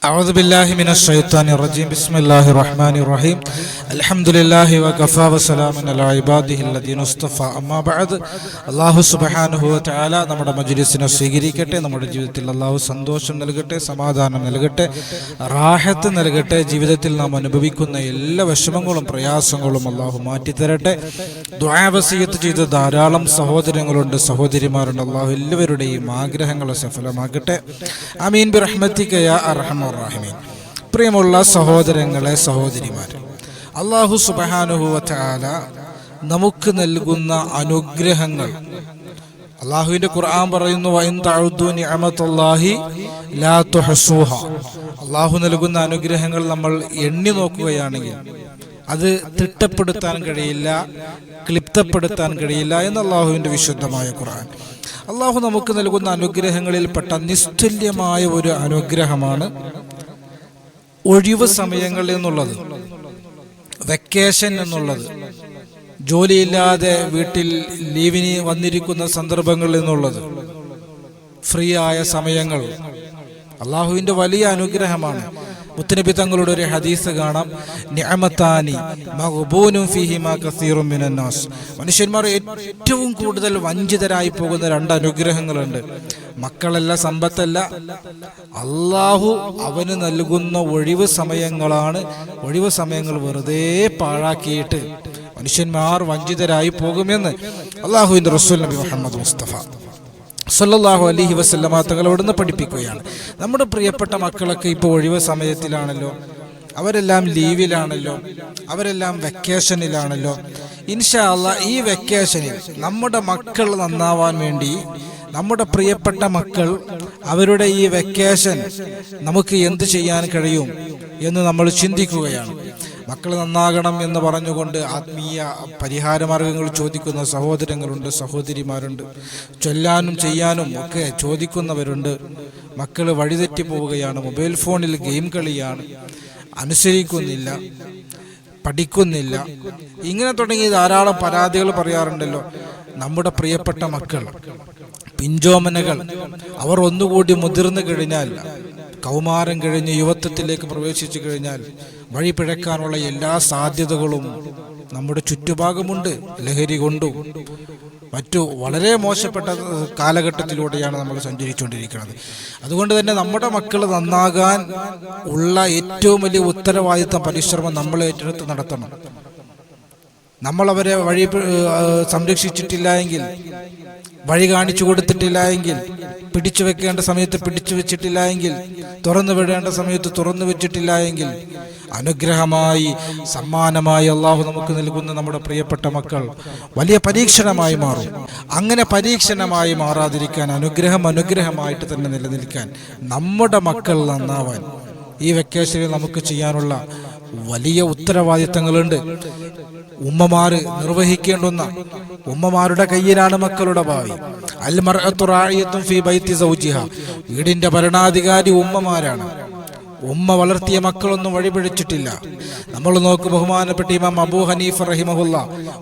أعوذ بالله من الشيطان الرجيم بسم الله الرحمن الرحيم الحمد لله وكفى وسلام على عباده الذين اصطفى أما بعد അല്ലാഹു സുബ്ഹാനഹു വ തആല നമ്മുടെ മജ്‌ലിസിനെ സ്വീകരിക്കട്ടെ. നമ്മുടെ ജീവിതത്തിൽ അല്ലാഹു സന്തോഷം നൽകട്ടെ, സമാധാനം നൽകട്ടെ, റാഹത്ത് നൽകട്ടെ. ജീവിതത്തിൽ നാം അനുഭവിക്കുന്ന എല്ലാ വിഷമങ്ങളും പ്രയാസങ്ങളും അല്ലാഹു മാറ്റിത്തരട്ടെ. ദുആ വസിയത്ത് ചെയ്ത ധാരാളം സഹോദരങ്ങളുണ്ട്, സഹോദരിമാരുണ്ട്. അല്ലാഹു എല്ലാവരുടെയും ആഗ്രഹങ്ങളെ സഫലമാക്കട്ടെ. ആമീൻ ബിറഹ്മതിക യാ അർഹമർ റഹീമീൻ. പ്രിയമുള്ള സഹോദരങ്ങളെ, സഹോദരിമാരെ, അല്ലാഹു സുബ്ഹാനഹു വ തആല നമുക്ക് നൽകുന്ന അനുഗ്രഹങ്ങൾ അല്ലാഹുവിന്റെ ഖുർആൻ പറയുന്നു, വഇൻ തഅഉദു നിഅമത്തുല്ലാഹി ലാ തുഹ്സുഹ. അല്ലാഹു നൽകുന്ന അനുഗ്രഹങ്ങൾ നമ്മൾ എണ്ണി നോക്കുകയാണെങ്കിൽ അത് തിട്ടപ്പെടുത്താൻ കഴിയില്ല, ക്ലിപ്തപ്പെടുത്താൻ കഴിയില്ല എന്ന് അല്ലാഹുവിന്റെ വിശുദ്ധമായ ഖുർആൻ. അല്ലാഹു നമുക്ക് നൽകുന്ന അനുഗ്രഹങ്ങളിൽപ്പെട്ട നിസ്തുല്യമായ ഒരു അനുഗ്രഹമാണ് ഒഴിവ് സമയങ്ങൾ എന്നുള്ളത്, വെക്കേഷൻ എന്നുള്ളത്, ജോലിയില്ലാതെ വീട്ടിൽ ലീവിന് വന്നിരിക്കുന്ന സന്ദർഭങ്ങൾ എന്നുള്ളത്, ഫ്രീ ആയ സമയങ്ങൾ അള്ളാഹുവിന്റെ വലിയ അനുഗ്രഹമാണ്. മുത്തനബി തങ്ങളുടെ ഒരു ഹദീസ് കാണാം, നിഅമതാനി മഗ്ബൂനും ഫീഹിമാ കസീറും മിനന്നാസ്. മനുഷ്യന്മാർ ഏറ്റവും കൂടുതൽ വഞ്ചിതരായി പോകുന്ന രണ്ട് അനുഗ്രഹങ്ങളുണ്ട്. മക്കളല്ല, സമ്പത്തല്ല, അള്ളാഹു അവന് നൽകുന്ന ഒഴിവ് സമയങ്ങളാണ്. ഒഴിവ് സമയങ്ങൾ വെറുതെ പാഴാക്കിയിട്ട് മനുഷ്യന്മാർ വഞ്ചിതരായി പോകുമെന്ന് അള്ളാഹുവിന്റെ റസൂൽ നബി മുഹമ്മദ് മുസ്തഫ സല്ലല്ലാഹു അലൈഹി വസല്ലമ തങ്ങളോടുന്ന് പഠിപ്പിക്കുകയാണ്. നമ്മുടെ പ്രിയപ്പെട്ട മക്കളൊക്കെ ഇപ്പോൾ ഒഴിവ് സമയത്തിലാണല്ലോ, അവരെല്ലാം ലീവിലാണല്ലോ, അവരെല്ലാം വെക്കേഷനിലാണല്ലോ. ഇൻഷാ അല്ലാഹ് ഈ വെക്കേഷനിൽ നമ്മുടെ മക്കൾ നന്നാവാൻ വേണ്ടി, നമ്മുടെ പ്രിയപ്പെട്ട മക്കൾ അവരുടെ ഈ വെക്കേഷൻ നമുക്ക് എന്ത് ചെയ്യാൻ കഴിയും എന്ന് നമ്മൾ ചിന്തിക്കുകയാണ്. മക്കൾ നന്നാകണം എന്ന് പറഞ്ഞുകൊണ്ട് ആത്മീയ പരിഹാരമാർഗങ്ങൾ ചോദിക്കുന്ന സഹോദരങ്ങളുണ്ട്, സഹോദരിമാരുണ്ട്. ചൊല്ലാനും ചെയ്യാനും ഒക്കെ ചോദിക്കുന്നവരുണ്ട്. മക്കൾ വഴിതെറ്റി പോവുകയാണ്, മൊബൈൽ ഫോണിൽ ഗെയിം കളിയാണ്, അനുസരിക്കുന്നില്ല, പഠിക്കുന്നില്ല, ഇങ്ങനെ തുടങ്ങി ധാരാളം പരാതികൾ പറയാറുണ്ടല്ലോ. നമ്മുടെ പ്രിയപ്പെട്ട മക്കൾ, പിഞ്ചോമനകൾ, അവർ ഒന്നുകൂടി മുതിർന്നു കഴിഞ്ഞാൽ, കൗമാരം കഴിഞ്ഞ് യുവത്വത്തിലേക്ക് പ്രവേശിച്ചു കഴിഞ്ഞാൽ വഴി പിഴക്കാനുള്ള എല്ലാ സാധ്യതകളും നമ്മുടെ ചുറ്റുഭാഗമുണ്ട്. ലഹരി കൊണ്ടും മറ്റു വളരെ മോശപ്പെട്ട കാലഘട്ടത്തിലൂടെയാണ് നമ്മൾ സഞ്ചരിച്ചുകൊണ്ടിരിക്കുന്നത്. അതുകൊണ്ട് തന്നെ നമ്മുടെ മക്കൾ നന്നാകാൻ ഉള്ള ഏറ്റവും വലിയ ഉത്തരവാദിത്തം, പരിശ്രമം നമ്മൾ ഏറ്റെടുത്ത് നടത്തണം. നമ്മളവരെ വഴി സംരക്ഷിച്ചിട്ടില്ല എങ്കിൽ, വഴി കാണിച്ചു കൊടുത്തിട്ടില്ല എങ്കിൽ, പിടിച്ചു വെക്കേണ്ട സമയത്ത് പിടിച്ചു വെച്ചിട്ടില്ല എങ്കിൽ, തുറന്നു വിടേണ്ട സമയത്ത് തുറന്നു വെച്ചിട്ടില്ല എങ്കിൽ, അനുഗ്രഹമായി സമ്മാനമായി അള്ളാഹു നമുക്ക് നൽകുന്ന നമ്മുടെ പ്രിയപ്പെട്ട മക്കൾ വലിയ പരീക്ഷണമായി മാറും. അങ്ങനെ പരീക്ഷണമായി മാറാതിരിക്കാൻ, അനുഗ്രഹമായിട്ട് തന്നെ നിലനിൽക്കാൻ, നമ്മുടെ മക്കൾ നന്നാവാൻ ഈ വെക്കേഷനിൽ നമുക്ക് ചെയ്യാനുള്ള വലിയ ഉത്തരവാദിത്തങ്ങളുണ്ട്. ഉമ്മമാര് നിർവഹിക്കേണ്ടുന്ന, ഉമ്മമാരുടെ കയ്യിലാണ് മക്കളുടെ ഭാവി. അൽ മർഅത്തു റാഇയത്തുൻ ഫീ ബൈത്തി സൗജിഹ. വീടിന്റെ ഭരണാധികാരി ഉമ്മമാരാണ്. ഉമ്മ വളർത്തിയ മക്കളൊന്നും വഴിപിഴച്ചിട്ടില്ല. നമ്മൾ നോക്ക്, ബഹുമാനപ്പെട്ട ഇമാം അബൂ ഹനീഫ റഹിമഹുല്ല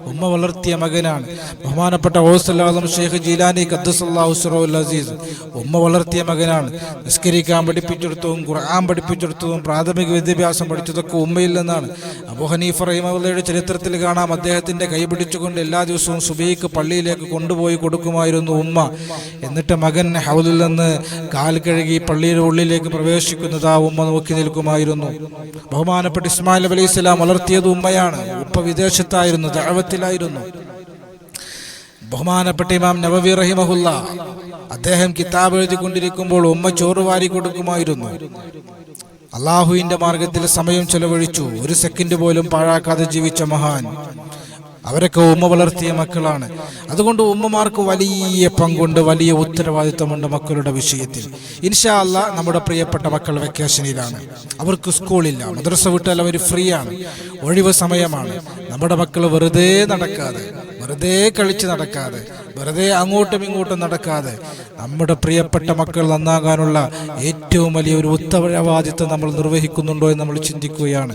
ഉമ്മ വളർത്തിയ മകനാണ്. ബഹുമാനപ്പെട്ട ഗൗസുൽ ആസം ഷെയ്ഖ് ജീലാനി ഖദ്ദസല്ലാഹു സിറഹുൽ അസീസ് ഉമ്മ വളർത്തിയ മകനാണ്. നിസ്കരിക്കാൻ പഠിപ്പിച്ചെടുത്തതും ഖുർആൻ പഠിപ്പിച്ചെടുത്തതും പ്രാഥമിക വിദ്യാഭ്യാസം പഠിച്ചതൊക്കെ ഉമ്മയിൽ നിന്നാണ്. അബൂ ഹനീഫ റഹിമഹുല്ലയുടെ ചരിത്രത്തിൽ കാണാം, അദ്ദേഹത്തിന്റെ കൈ പിടിച്ചുകൊണ്ട് എല്ലാ ദിവസവും സുബഹിക്ക് പള്ളിയിലേക്ക് കൊണ്ടുപോയി കൊടുക്കുമായിരുന്നു ഉമ്മ. എന്നിട്ട് മകൻ ഹൗദിൽ നിന്ന് കാൽ കഴുകി പള്ളിയുടെ ഉള്ളിലേക്ക് പ്രവേശിക്കുന്നത് ആ ഉമ്മ നോക്കി നിൽക്കുമായിരുന്നു. ബഹുമാനപ്പെട്ട ഇസ്മായിൽ നബി അലൈഹിസ്സലാം വളർത്തിയത് ഉമ്മയാണ്. ഉപ്പ വിദേശത്തായിരുന്നു, ദഅവത്തിലായിരുന്നു. ബഹുമാനപ്പെട്ട ഇമാം നവവി റഹിമഹുല്ല അദ്ദേഹം കിതാബ് എഴുതിക്കൊണ്ടിരിക്കുമ്പോൾ ഉമ്മ ചോറ് വാരി കൊടുക്കുമായിരുന്നു. അള്ളാഹുവിന്റെ മാർഗത്തിൽ സമയം ചെലവഴിച്ചു, ഒരു സെക്കൻഡ് പോലും പാഴാക്കാതെ ജീവിച്ച മഹാൻ. അവരൊക്കെ ഉമ്മ വളർത്തിയ മക്കളാണ്. അതുകൊണ്ട് ഉമ്മമാർക്ക് വലിയ പങ്കുണ്ട്, വലിയ ഉത്തരവാദിത്തമുണ്ട് മക്കളുടെ വിഷയത്തിൽ. ഇൻഷാ അല്ലാഹ് നമ്മുടെ പ്രിയപ്പെട്ട മക്കൾ വെക്കേഷനിലാണ്, അവർക്ക് സ്കൂളില്ല, മദ്രസ വിട്ടാൽ അവർ ഫ്രീ ആണ്, ഒഴിവ് സമയമാണ്. നമ്മുടെ മക്കൾ വെറുതെ നടക്കാതെ, വെറുതെ കളിച്ച് നടക്കാതെ, വെറുതെ അങ്ങോട്ടും ഇങ്ങോട്ടും നടക്കാതെ നമ്മുടെ പ്രിയപ്പെട്ട മക്കൾ നന്നാകാനുള്ള ഏറ്റവും വലിയ ഒരു ഉത്തരവാദിത്വം നമ്മൾ നിർവഹിക്കുന്നുണ്ടോ എന്ന് നമ്മൾ ചിന്തിക്കുകയാണ്.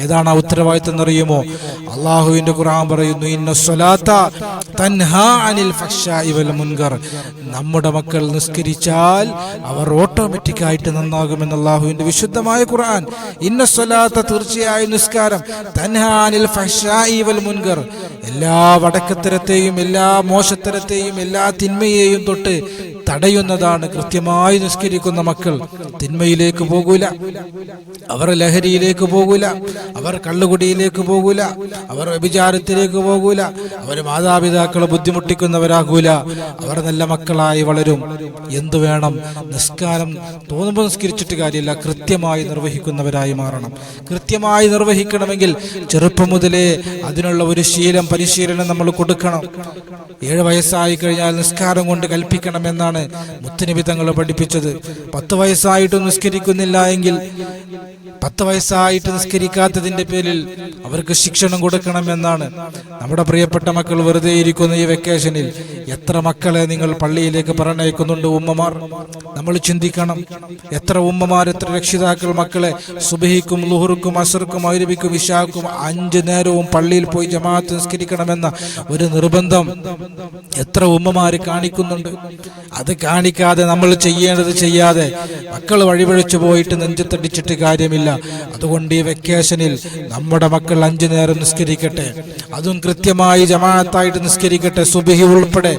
ഏതാണ് ആ ഉത്തരവാദിത്വം എന്നറിയുമോ? അള്ളാഹുവിന്റെ ഖുർആൻ പറയുന്നു, ഇന്ന സ്വലാത്ത തൻഹാ അനിൽ ഫഹ്ശാഇ വൽ മുൻകർ. നമ്മുടെ മക്കൾ നിസ്കരിച്ചാൽ അവർ ഓട്ടോമാറ്റിക്കായിട്ട് നന്നാകുമെന്ന് അള്ളാഹുവിന്റെ വിശുദ്ധമായ ഖുർആൻ. ഇന്ന സ്വലാത്ത, തീർച്ചയായും നിസ്കാരം, തൻഹാ അനിൽ ഫഹ്ശാഇ വൽ മുൻകർ, എല്ലാ വടക്കത്തരത്തെയും എല്ലാ മോശത്തരത്തെയും എല്ലാ തിന്മയെയും തൊട്ട് തടയുന്നതാണ്. കൃത്യമായി നിസ്കരിക്കുന്ന മക്കൾ തിന്മയിലേക്ക് പോകൂല, അവർ ലഹരിയിലേക്ക് പോകൂല, അവർ കള്ളുകുടിയിലേക്ക് പോകൂല, അവർ വ്യഭിചാരത്തിലേക്ക് പോകൂല, അവർ മാതാപിതാക്കളെ ബുദ്ധിമുട്ടിക്കുന്നവരാകൂല, അവർ നല്ല മക്കളായി വളരും. എന്തു വേണം? നിസ്കാരം തോന്നുമ്പോൾ നിസ്കരിച്ചിട്ട് കാര്യമില്ല, കൃത്യമായി നിർവഹിക്കുന്നവരായി മാറണം. കൃത്യമായി നിർവഹിക്കണമെങ്കിൽ ചെറുപ്പം മുതലേ അതിനുള്ള ഒരു പരിശീലനം നമ്മൾ കൊടുക്കണം. 7 വയസ്സായി കഴിഞ്ഞാൽ നിസ്കാരം കൊണ്ട് കൽപ്പിക്കണമെന്നാണ് മുത്തുനബി തങ്ങൾ പഠിപ്പിച്ചത്. 10 വയസ്സായിട്ട് നിസ്കരിക്കുന്നില്ല എങ്കിൽ 10 വയസ്സായിട്ട് നിസ്കരിക്കാത്തതിന്റെ പേരിൽ അവർക്ക് ശിക്ഷണം കൊടുക്കണമെന്നാണ്. നമ്മുടെ പ്രിയപ്പെട്ട മക്കൾ വെറുതെ ഇരിക്കുന്ന ഈ വെക്കേഷനിൽ എത്ര മക്കളെ നിങ്ങൾ പള്ളിയിലേക്ക് പറഞ്ഞയക്കുന്നുണ്ട് ഉമ്മമാർ? നമ്മൾ ചിന്തിക്കണം. എത്ര ഉമ്മമാർ, എത്ര രക്ഷിതാക്കൾ മക്കളെ സുബഹിക്കും ളുഹുറുക്കും അസ്ർക്കും മഗ്രിബിക്കും ഇശാക്കും 5 നേരവും പള്ളിയിൽ പോയി ജമാഅത്ത് നിസ്കരിക്കണമെന്ന ഒരു നിർബന്ധം എത്ര ഉമ്മമാര് കാണിക്കുന്നുണ്ട്? അത് കാണിക്കാതെ നമ്മൾ ചെയ്യേണ്ടത് ചെയ്യാതെ മക്കൾ വഴിപഴിച്ചു പോയിട്ട് നെഞ്ചത്തടിച്ചിട്ട് കാര്യമില്ല. അതുകൊണ്ട് ഈ വെക്കേഷനിൽ നമ്മുടെ മക്കൾ 5 നേരം നിസ്കരിക്കട്ടെ, അതും കൃത്യമായി ജമാഅത്തായിട്ട് നിസ്കരിക്കട്ടെ. സുബഹി ഉൾപ്പെടെ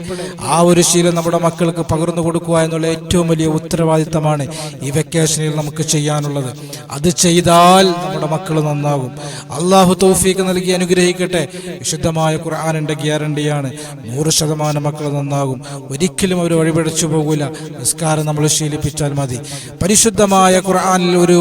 ആ ഒരു ശീലം നമ്മുടെ മക്കൾക്ക് പകർന്നു കൊടുക്കുക എന്നുള്ള ഏറ്റവും വലിയ ഉത്തരവാദിത്തമാണ് ഈ വെക്കേഷനിൽ നമുക്ക് ചെയ്യാനുള്ളത്. അത് ചെയ്താൽ നമ്മുടെ മക്കൾ നന്നാകും. അള്ളാഹു തൗഫീഖ് നൽകി അനുഗ്രഹിക്കട്ടെ. വിശുദ്ധമായ ഖുർആനിന്റെ ഗ്യാരണ്ടിയാണ്, 100% മക്കൾ നന്നാകും. ഒരിക്കലും അവർ വഴിപഴിച്ചു പോകൂല. നിസ്കാരം നമ്മൾ ശീലിപ്പിച്ചാൽ മതി. പരിശുദ്ധമായ ഖുർആനിൽ ഒരു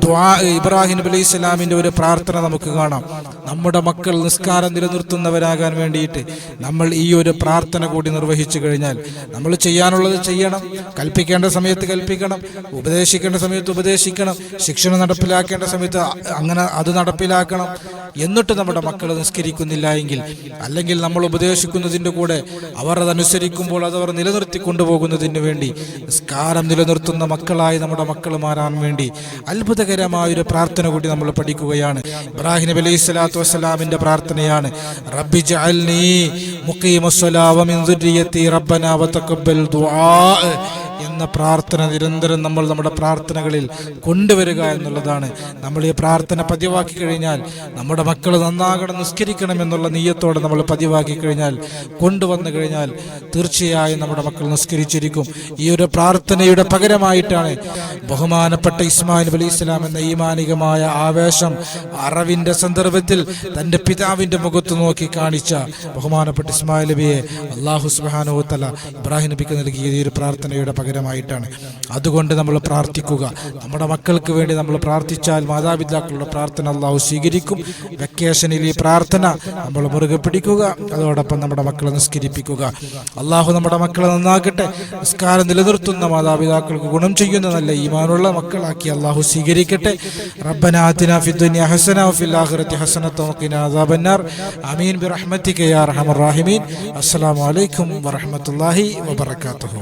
ദുആ, ഇബ്രാഹിം നബി അലൈഹി സ്വലാമിന്റെ ഒരു പ്രാർത്ഥന നമുക്ക് കാണാം. നമ്മുടെ മക്കൾ നിസ്കാരം നിലനിർത്തുന്നവരാകാൻ വേണ്ടിയിട്ട് നമ്മൾ ഈ ഒരു പ്രാർത്ഥന കൂടി നിർവഹിച്ചു കഴിഞ്ഞാൽ നമ്മൾ ചെയ്യാനുള്ളത് ചെയ്യണം, കൽപ്പിക്കേണ്ട സമയത്ത് കൽപ്പിക്കണം, ഉപദേശിക്കേണ്ട സമയത്ത് ഉപദേശിക്കണം, ശിക്ഷണം നടപ്പിലാക്കേണ്ട സമയത്ത് അങ്ങനെ അത് നടപ്പിലാക്കണം. എന്നിട്ട് നമ്മുടെ മക്കൾ നിസ്കരിക്കുന്നില്ല എങ്കിൽ, അല്ലെങ്കിൽ നമ്മൾ ഉപദേശിക്കുന്നതിൻ്റെ കൂടെ അവർ അതനുസരിക്കുമ്പോൾ അത് അവർ നിലനിർത്തി കൊണ്ടുപോകുന്നതിന് വേണ്ടി നിസ്കാരം നിലനിർത്തുന്ന മക്കളായി നമ്മുടെ മക്കൾ മാറാൻ വേണ്ടി അത്ഭുതകരമായൊരു പ്രാർത്ഥന കൂടി നമ്മൾ പഠിക്കുകയാണ്. ഇബ്രാഹിം നബി അലൈഹി സ്വലാത്തു വസ്സലാമിന്റെ പ്രാർത്ഥനയാണ്, റബ്ബി ജഅൽനി മുഖീമസ്സലാ വമിൻ ദുർരിയത്തി റബ്ബനാ വതഖബ്ബൽ ദുആ എന്ന പ്രാർത്ഥന നിരന്തരം നമ്മൾ നമ്മുടെ പ്രാർത്ഥനകളിൽ കൊണ്ടുവരിക എന്നുള്ളതാണ്. നമ്മൾ ഈ പ്രാർത്ഥന പതിവാക്കി കഴിഞ്ഞാൽ, നമ്മുടെ മക്കൾ നന്നാകണം, നിസ്കരിക്കണം എന്നുള്ള നിയ്യത്തോടെ നമ്മൾ പതിവാക്കി കഴിഞ്ഞാൽ, കൊണ്ടുവന്നു കഴിഞ്ഞാൽ തീർച്ചയായും നമ്മുടെ മക്കൾ നിസ്കരിച്ചിരിക്കും. ഈ ഒരു പ്രാർത്ഥനയുടെ പകരമായിട്ടാണ് ബഹുമാനപ്പെട്ട ഇസ്മായിൽ നബി അലൈഹി സ്വലാം എന്ന ഈമാനികമായ ആവേശം അറവിന്റെ സന്ദർഭത്തിൽ തന്റെ പിതാവിന്റെ മുഖത്ത് നോക്കി കാണിച്ച ബഹുമാനപ്പെട്ട ഇസ്മായിൽ നബിയെ അല്ലാഹു സുബ്ഹാനഹു വ തആല ഇബ്രാഹിം നബിക്ക് നൽകിയ ഈ ഒരു പ്രാർത്ഥനയുടെ പകരമായിട്ടാണ്. അതുകൊണ്ട് നമ്മൾ പ്രാർത്ഥിക്കുക. നമ്മുടെ മക്കൾക്ക് വേണ്ടി നമ്മൾ പ്രാർത്ഥിച്ചാൽ മാതാപിതാക്കളുടെ പ്രാർത്ഥന അല്ലാഹു സ്വീകരിക്കും. വെക്കേഷനിൽ ഈ പ്രാർത്ഥന നമ്മൾ മുറുകെ പിടിക്കുക. അതോടൊപ്പം നമ്മുടെ മക്കളെ നിസ്കരിപ്പിക്കുക. അല്ലാഹു നമ്മുടെ മക്കളെ നന്നാക്കട്ടെ. നിസ്കാരം നിലനിർത്തുന്ന മാതാപിതാക്കൾക്ക് ഗുണം ചെയ്യുന്ന നല്ല ഈമാനുള്ള മക്കളാക്കി അല്ലാഹു സ്വീകരിക്കട്ടെ. റബ്ബനാ ആതിനാ ഫിദ്ദുനിയ ഹസന വഫിൽ ആഖിറതി ഹസനത വഖിനാ അദാബന്നാർ. ആമീൻ ബിറഹ്മതിക യാ അർഹമർ റഹീമീൻ. അസ്സലാമു അലൈക്കും വറഹ്മത്തുള്ളാഹി വബറകാതുഹു.